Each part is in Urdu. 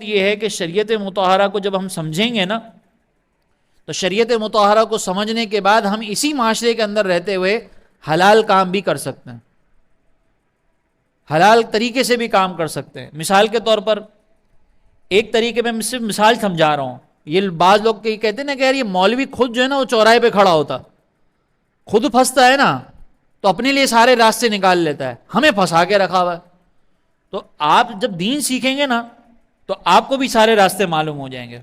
یہ ہے کہ شریعت مطہرہ کو جب ہم سمجھیں گے نا تو شریعت مطہرہ کو سمجھنے کے بعد ہم اسی معاشرے کے اندر رہتے ہوئے حلال کام بھی کر سکتے ہیں، حلال طریقے سے بھی کام کر سکتے ہیں۔ مثال کے طور پر ایک طریقے میں صرف مثال سمجھا رہا ہوں، یہ بعض لوگ کہتے ہیں نا کہ یار یہ مولوی خود جو ہے نا وہ چوراہے پہ کھڑا ہوتا، خود پھنستا ہے نا تو اپنے لیے سارے راستے نکال لیتا ہے، ہمیں پھنسا کے رکھا ہوا ہے۔ تو آپ جب دین سیکھیں گے نا تو آپ کو بھی سارے راستے معلوم ہو جائیں گے۔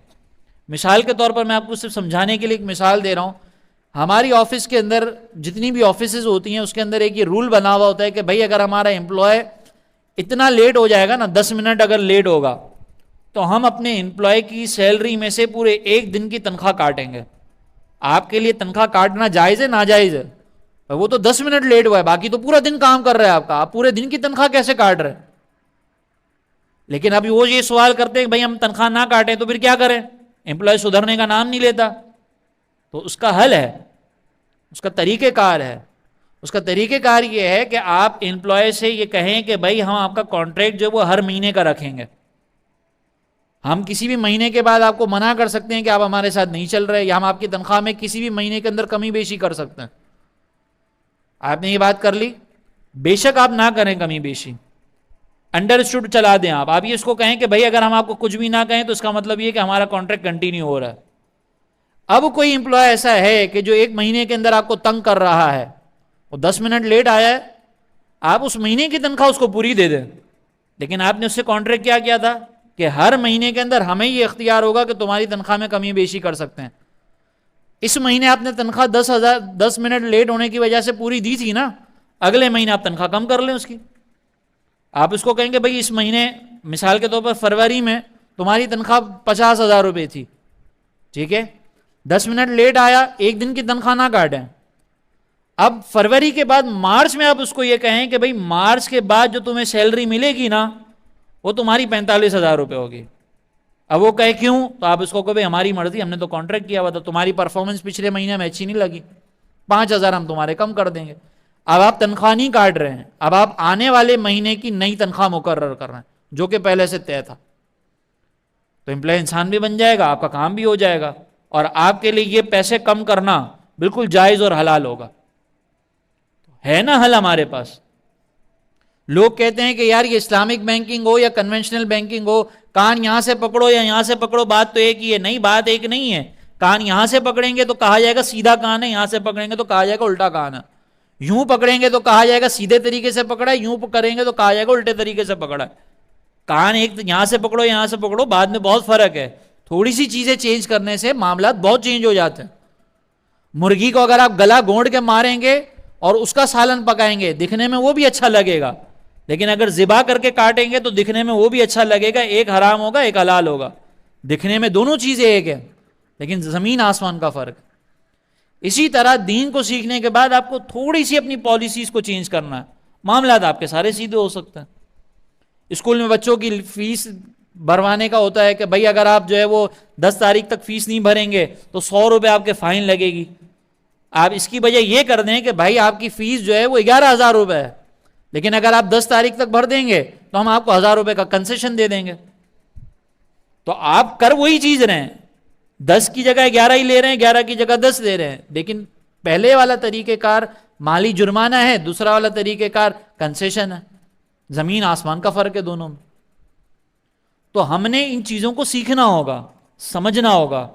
مثال کے طور پر میں آپ کو صرف سمجھانے کے لیے ایک مثال دے رہا ہوں، ہماری آفس کے اندر جتنی بھی آفیسز ہوتی ہیں اس کے اندر ایک یہ رول بنا ہوا ہوتا ہے کہ بھائی اگر ہمارا امپلائی اتنا لیٹ ہو جائے گا نا، 10 منٹ اگر لیٹ ہوگا تو ہم اپنے امپلائی کی سیلری میں سے پورے ایک دن کی تنخواہ کاٹیں گے۔ آپ کے لیے تنخواہ کاٹنا جائز ہے ناجائز ہے؟ وہ تو 10 منٹ لیٹ ہوا ہے، باقی تو پورا دن کام کر رہا ہے آپ کا، آپ پورے دن کی تنخواہ کیسے کاٹ رہے ہیں؟ لیکن ابھی وہ یہ سوال کرتے ہیں کہ بھائی ہم تنخواہ نہ کاٹیں تو پھر کیا کریں؟ امپلائی سدھرنے کا نام نہیں لیتا۔ تو اس کا حل ہے، اس کا طریقہ کار ہے، اس کا طریقہ کار یہ ہے کہ آپ امپلائی سے یہ کہیں کہ بھائی ہم آپ کا کانٹریکٹ جو ہے وہ ہر مہینے کا رکھیں گے، ہم کسی بھی مہینے کے بعد آپ کو منع کر سکتے ہیں کہ آپ ہمارے ساتھ نہیں چل رہے، یا ہم آپ کی تنخواہ میں کسی بھی مہینے کے اندر کمی بیشی کر سکتے ہیں۔ آپ نے یہ بات کر لی، بے شک آپ نہ کریں کمی بیشی، انڈرسٹوڈ چلا دیں آپ یہ اس کو کہیں کہ بھائی اگر ہم آپ کو کچھ بھی نہ کہیں تو اس کا مطلب یہ کہ ہمارا کانٹریکٹ کنٹینیو ہو رہا ہے۔ اب کوئی امپلائی ایسا ہے کہ جو ایک مہینے کے اندر آپ کو تنگ کر رہا ہے، وہ 10 منٹ لیٹ آیا ہے، آپ اس مہینے کی تنخواہ اس کو پوری دے دیں، لیکن آپ نے اس سے کانٹریکٹ کیا کیا تھا کہ ہر مہینے کے اندر ہمیں یہ اختیار ہوگا کہ تمہاری تنخواہ میں کمی بیشی کر سکتے ہیں۔ اس مہینے آپ نے تنخواہ 10 منٹ لیٹ ہونے کی وجہ سے پوری دی تھی نا، اگلے مہینے آپ تنخواہ کم کر لیں اس کی۔ آپ اس کو کہیں گے بھائی اس مہینے مثال کے طور پر فروری میں تمہاری تنخواہ 50,000 روپے تھی، ٹھیک ہے، 10 منٹ لیٹ آیا، ایک دن کی تنخواہ نہ کاٹیں۔ اب فروری کے بعد مارچ میں آپ اس کو یہ کہیں کہ بھائی مارچ کے بعد جو تمہیں سیلری ملے گی نا وہ تمہاری 45,000 روپے ہوگی۔ اب وہ کہے کیوں؟ تو آپ اس کو کہو ہماری مرضی، ہم نے تو کانٹریکٹ کیا ہوا تھا، تمہاری پرفارمنس پچھلے مہینے میں اچھی نہیں لگی، 5,000 ہم تمہارے کم کر دیں گے۔ اب آپ تنخواہ نہیں کاٹ رہے ہیں، اب آپ آنے والے مہینے کی نئی تنخواہ مقرر کر رہے ہیں جو کہ پہلے سے طے تھا۔ تو امپلائی انسان بھی بن جائے گا، آپ کا کام بھی ہو جائے گا، اور آپ کے لیے یہ پیسے کم کرنا بالکل جائز اور حلال ہوگا۔ ہے نا حل ہمارے پاس؟ لوگ کہتے ہیں کہ یار یہ اسلامک بینکنگ ہو یا کنونشنل بینکنگ ہو، کان یہاں سے پکڑو یا یہاں سے پکڑو، بات تو ایک ہی ہے۔ نہیں، بات ایک نہیں ہے۔ کان یہاں سے پکڑیں گے تو کہا جائے گا سیدھا کان ہے، یہاں سے پکڑیں گے تو کہا جائے گا الٹا کان ہے۔ یوں پکڑیں گے تو کہا جائے گا سیدھے طریقے سے پکڑا ہے، یوں کریں گے تو کہا جائے گا الٹے طریقے سے پکڑا ہے۔ کان ایک یہاں سے پکڑو یہاں سے پکڑو، بعد میں بہت فرق ہے۔ تھوڑی سی چیزیں چینج کرنے سے معاملات بہت چینج ہو جاتے ہیں۔ مرغی کو اگر آپ گلا گونڈ کے ماریں گے اور اس کا سالن پکائیں گے، دکھنے میں وہ بھی اچھا لگے گا، لیکن اگر ذبح کر کے کاٹیں گے تو دکھنے میں وہ بھی اچھا لگے گا، ایک حرام ہوگا ایک حلال ہوگا، دکھنے میں دونوں چیزیں ایک ہیں لیکن زمین آسمان کا فرق۔ اسی طرح دین کو سیکھنے کے بعد آپ کو تھوڑی سی اپنی پالیسیز کو چینج کرنا ہے، معاملات آپ کے سارے سیدھے ہو سکتے ہیں۔ اسکول میں بچوں کی فیس بھروانے کا ہوتا ہے کہ بھائی اگر آپ جو ہے وہ 10 تاریخ تک فیس نہیں بھریں گے تو 100 روپے آپ کے فائن لگے گی۔ آپ اس کی وجہ یہ کر دیں کہ بھائی آپ کی فیس جو ہے وہ 11,000 روپے ہے، لیکن اگر آپ 10 تاریخ تک بھر دیں گے تو ہم آپ کو 1,000 روپے کا کنسیشن دے دیں گے۔ تو آپ کر وہی چیز رہے ہیں، 10 کی جگہ 11 ہی لے رہے ہیں، 11 کی جگہ 10 لے رہے ہیں، لیکن پہلے والا طریقہ کار مالی جرمانہ ہے، دوسرا والا طریقہ کار کنسیشن ہے۔ زمین آسمان کا فرق ہے دونوں میں۔ تو ہم نے ان چیزوں کو سیکھنا ہوگا، سمجھنا ہوگا۔